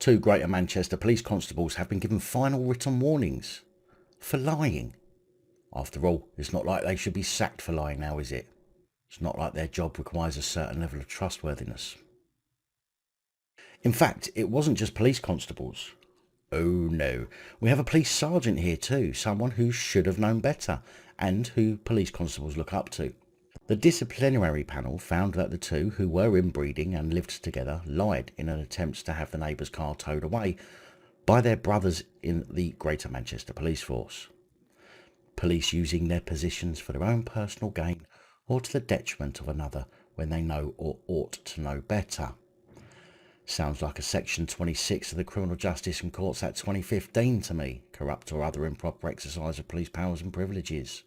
Two Greater Manchester police constables have been given final written warnings for lying. After all, it's not like they should be sacked for lying now, is it? It's not like their job requires a certain level of trustworthiness. In fact, it wasn't just police constables. Oh no, we have a police sergeant here too, someone who should have known better, and who police constables look up to. The disciplinary panel found that the two, who were inbreeding and lived together, lied in an attempt to have the neighbour's car towed away by their brothers in the Greater Manchester Police Force. Police using their positions for their own personal gain or to the detriment of another when they know or ought to know better. Sounds like a Section 26 of the Criminal Justice and Courts Act 2015 to me, corrupt or other improper exercise of police powers and privileges.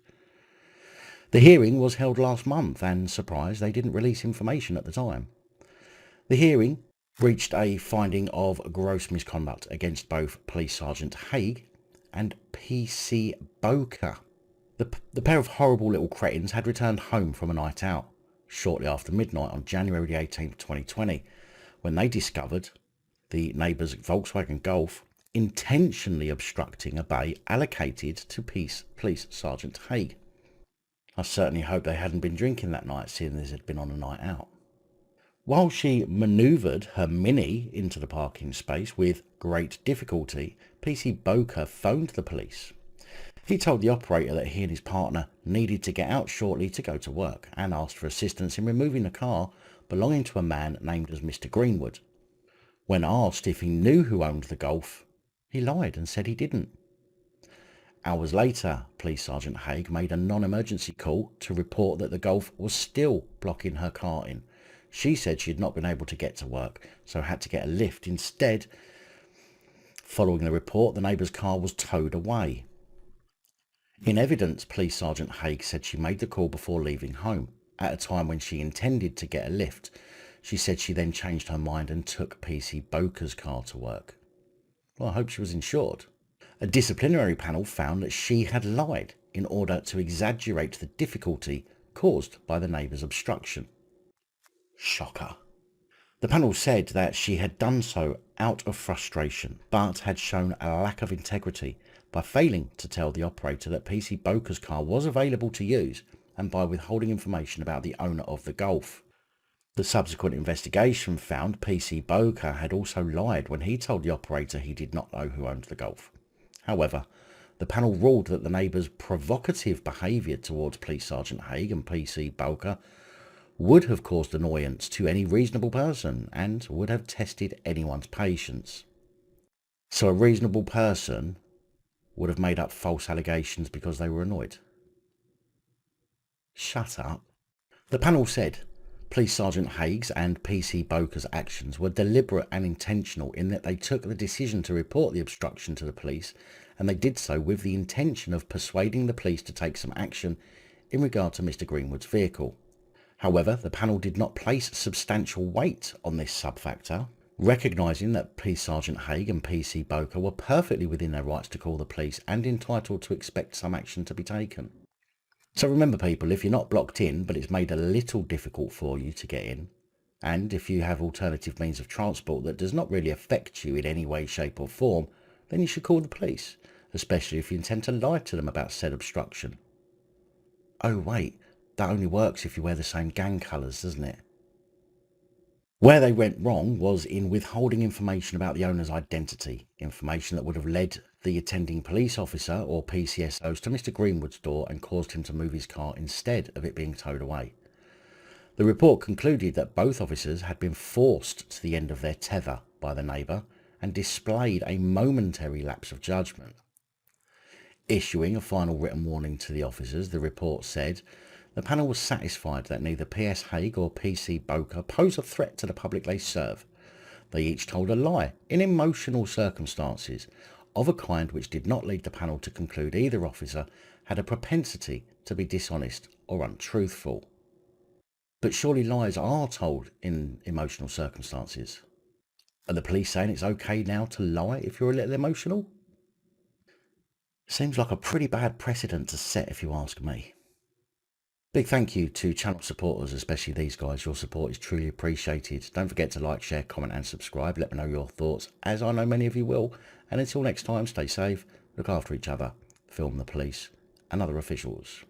The hearing was held last month and, surprise, they didn't release information at the time. The hearing reached a finding of gross misconduct against both Police Sergeant Hague and PC Bowker. The pair of horrible little cretins had returned home from a night out shortly after midnight on January the 18th, 2020, when they discovered the neighbour's Volkswagen Golf intentionally obstructing a bay allocated to Police Sergeant Hague. I certainly hope they hadn't been drinking that night, seeing as they'd been on a night out. While she manoeuvred her Mini into the parking space with great difficulty, PC Bowker phoned the police. He told the operator that he and his partner needed to get out shortly to go to work and asked for assistance in removing the car belonging to a man named as Mr. Greenwood. When asked if he knew who owned the Golf, he lied and said he didn't. Hours later, Police Sergeant Hague made a non-emergency call to report that the Golf was still blocking her car in. She said she had not been able to get to work, so had to get a lift instead. Following the report, the neighbour's car was towed away. In evidence, Police Sergeant Hague said she made the call before leaving home, at a time when she intended to get a lift. She said she then changed her mind and took PC Bowker's car to work. Well, I hope she was insured. A disciplinary panel found that she had lied in order to exaggerate the difficulty caused by the neighbour's obstruction. Shocker. The panel said that she had done so out of frustration, but had shown a lack of integrity by failing to tell the operator that PC Bowker's car was available to use and by withholding information about the owner of the Golf. The subsequent investigation found PC Bowker had also lied when he told the operator he did not know who owned the Golf. However, the panel ruled that the neighbour's provocative behaviour towards Police Sergeant Hague and PC Bowker would have caused annoyance to any reasonable person and would have tested anyone's patience. So a reasonable person would have made up false allegations because they were annoyed. Shut up. The panel said Police Sergeant Hague's and PC Bowker's actions were deliberate and intentional in that they took the decision to report the obstruction to the police, and they did so with the intention of persuading the police to take some action in regard to Mr. Greenwood's vehicle. However, the panel did not place substantial weight on this sub-factor, recognising that Police Sergeant Hague and PC Bowker were perfectly within their rights to call the police and entitled to expect some action to be taken. So remember people, if you're not blocked in but it's made a little difficult for you to get in, and if you have alternative means of transport that does not really affect you in any way, shape or form, then you should call the police, especially if you intend to lie to them about said obstruction. Oh wait, that only works if you wear the same gang colours, doesn't it? Where they went wrong was in withholding information about the owner's identity, information that would have led the attending police officer or PCSOs to Mr. Greenwood's door and caused him to move his car instead of it being towed away. The report concluded that both officers had been forced to the end of their tether by the neighbour and displayed a momentary lapse of judgment. Issuing a final written warning to the officers, the report said, the panel was satisfied that neither PS Hague or PC Bowker pose a threat to the public they serve. They each told a lie in emotional circumstances of a kind which did not lead the panel to conclude either officer had a propensity to be dishonest or untruthful. But surely lies are told in emotional circumstances. Are the police saying it's okay now to lie if you're a little emotional? Seems like a pretty bad precedent to set if you ask me. Big thank you to channel supporters, especially these guys. Your support is truly appreciated. Don't forget to like, share, comment and subscribe. Let me know your thoughts, as I know many of you will. And until next time, stay safe, look after each other, film the police and other officials.